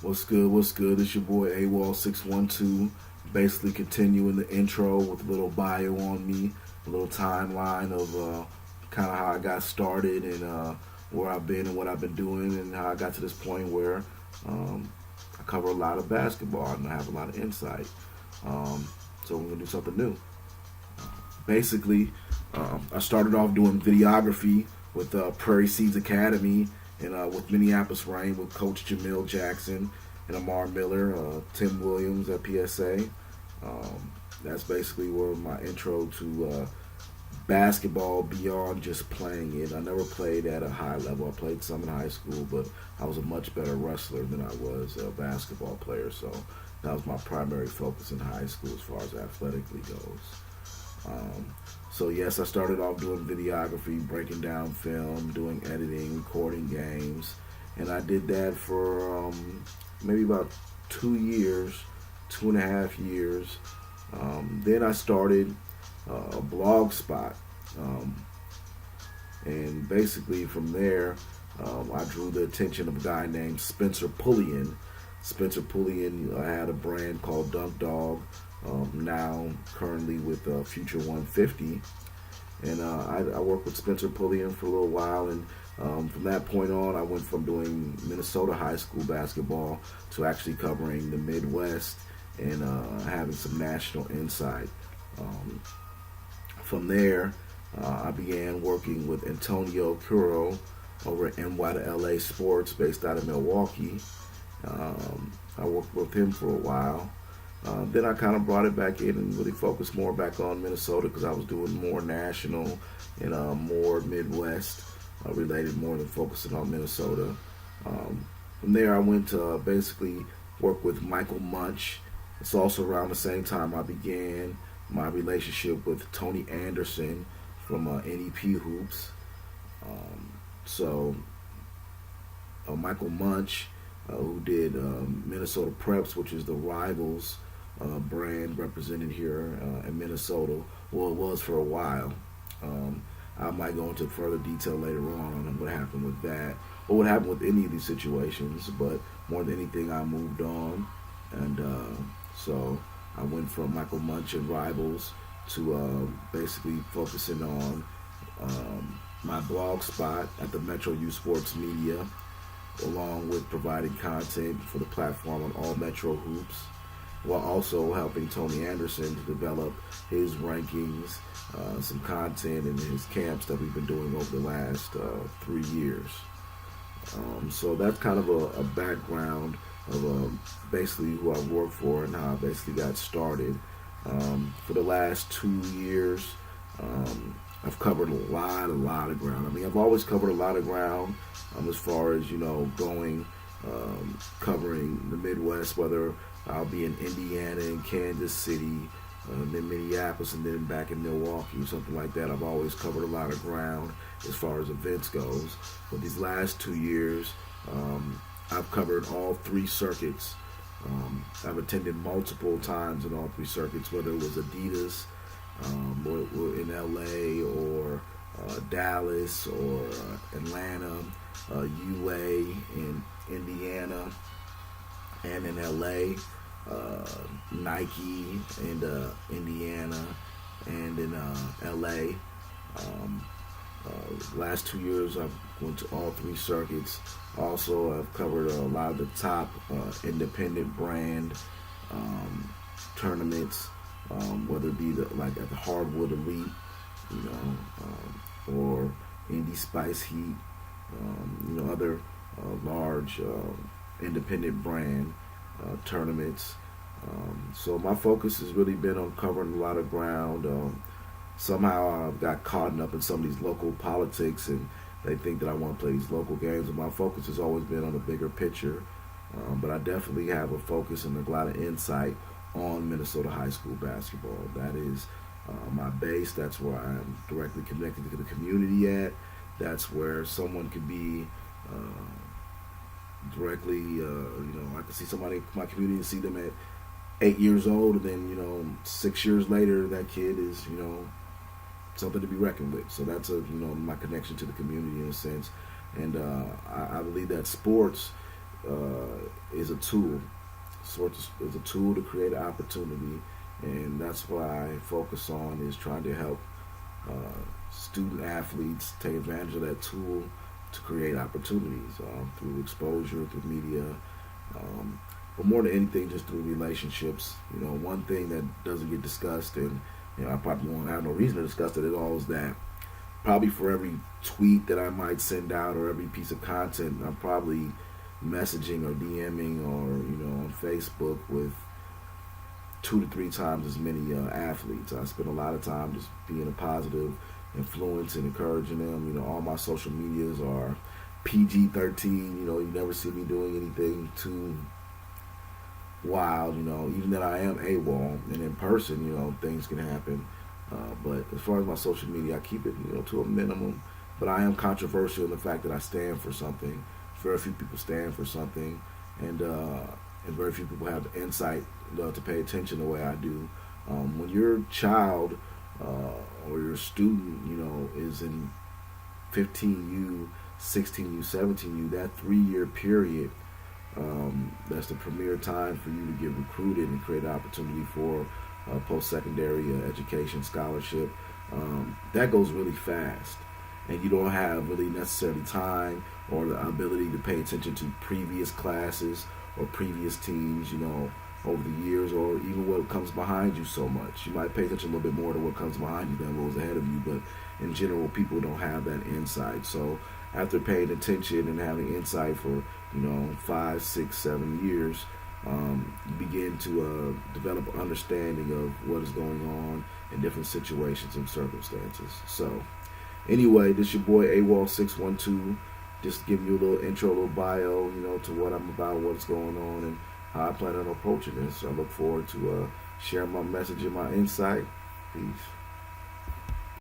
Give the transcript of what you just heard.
What's good? What's good? It's your boy AWOL612. Basically, continuing the intro with a little bio on me, a little timeline of kind of how I got started and where I've been and what I've been doing, and how I got to this point where um, I cover a lot of basketball and I have a lot of insight. Um, so we're gonna do something new. Basically, I started off doing videography with Prairie Seeds Academy and with Minneapolis Reign with Coach Jamil Jackson and Amar Miller, Tim Williams at PSA. That's basically where my intro to basketball beyond just playing it. I never played at a high level. I played some in high school, but I was a much better wrestler than I was a basketball player. So that was my primary focus in high school as far as athletically goes. Um, so yes, I started off doing videography, breaking down film, doing editing, recording games, and I did that for maybe about 2 years, 2.5 years. Then I started a blog spot, um, and basically from there, I drew the attention of a guy named Spencer Pullian. Spencer Pullian had a brand called Dunk Dog, now currently with Future 150. And I worked with Spencer Pullian for a little while, and from that point on, I went from doing Minnesota high school basketball to actually covering the Midwest and having some national insight. Um, from there, I began working with Antonio Curo over at NY to LA Sports, based out of Milwaukee. I worked with him for a while. Then I kind of brought it back in and really focused more back on Minnesota because I was doing more national and more Midwest related, more than focusing on Minnesota. From there, I went to basically work with Michael Munch. It's also around the same time I began my relationship with Tony Anderson from NEP Hoops. So Michael Munch, who did Minnesota Preps, which is the Rivals brand represented here in Minnesota. Well, it was for a while. I might go into further detail later on what happened with that, or what happened with any of these situations. But more than anything, I moved on, and so I went from Michael Munch and Rivals to basically focusing on my blog spot at the Metro U Sports Media, along with providing content for the platform on All Metro Hoops, while also helping Tony Anderson to develop his rankings, some content in his camps that we've been doing over the last 3 years. So that's kind of a background of basically who I work for and how I basically got started. For the last 2 years, I've covered a lot of ground. I mean, I've always covered a lot of ground as far as, going, covering the Midwest, whether I'll be in Indiana and Kansas City, then Minneapolis, and then back in Milwaukee, something like that. I've always covered a lot of ground as far as events goes. But these last 2 years, I've covered all three circuits. I've attended multiple times in all three circuits, whether it was Adidas, or in LA, or Dallas, or Atlanta, UA in Indiana, and in LA, Nike in Indiana, and in LA. Last 2 years, I've went to all three circuits. Also, I've covered a lot of the top independent brand tournaments, whether it be like at the Hardwood Elite, or Indy Spice Heat, other large independent brand tournaments. So my focus has really been on covering a lot of ground. Somehow I've got caught up in some of these local politics, and they think that I want to play these local games, and my focus has always been on the bigger picture. But I definitely have a focus and a lot of insight on Minnesota high school basketball. That is my base. That's where I am directly connected to the community at. That's where someone could be directly, I could see somebody in my community and see them at 8 years old, and then 6 years later, that kid is something to be reckoned with. So that's my connection to the community in a sense, and I believe that sports is a tool. Sports is a tool to create opportunity, and that's what I focus on, is trying to help student athletes take advantage of that tool to create opportunities through exposure, through media, but more than anything, just through relationships. One thing that doesn't get discussed, and I probably won't have no reason to discuss it at all, is that probably for every tweet that I might send out or every piece of content, I'm probably messaging or DMing or on Facebook with 2 to 3 times as many athletes. I spend a lot of time just being a positive influence and encouraging them. All my social medias are PG-13. You never see me doing anything too wild. Even that I am AWOL, and in person, things can happen. But as far as my social media, I keep it, to a minimum. But I am controversial in the fact that I stand for something. Very few people stand for something, and very few people have the insight to pay attention the way I do. When your child or your student, is in 15U, 16U, 17U, that 3-year period, that's the premier time for you to get recruited and create an opportunity for post-secondary education scholarship. That goes really fast, and you don't have really necessarily time or the ability to pay attention to previous classes or previous teams, over the years, or even what comes behind you so much. You might pay attention a little bit more to what comes behind you than what was ahead of you, but in general, people don't have that insight. So after paying attention and having insight for 5, 6, 7 years, you begin to develop an understanding of what is going on in different situations and circumstances. So anyway, this your boy AWOL612, just giving you a little intro, a little bio, to what I'm about, what's going on, and how I plan on approaching this. So I look forward to sharing my message and my insight. Peace.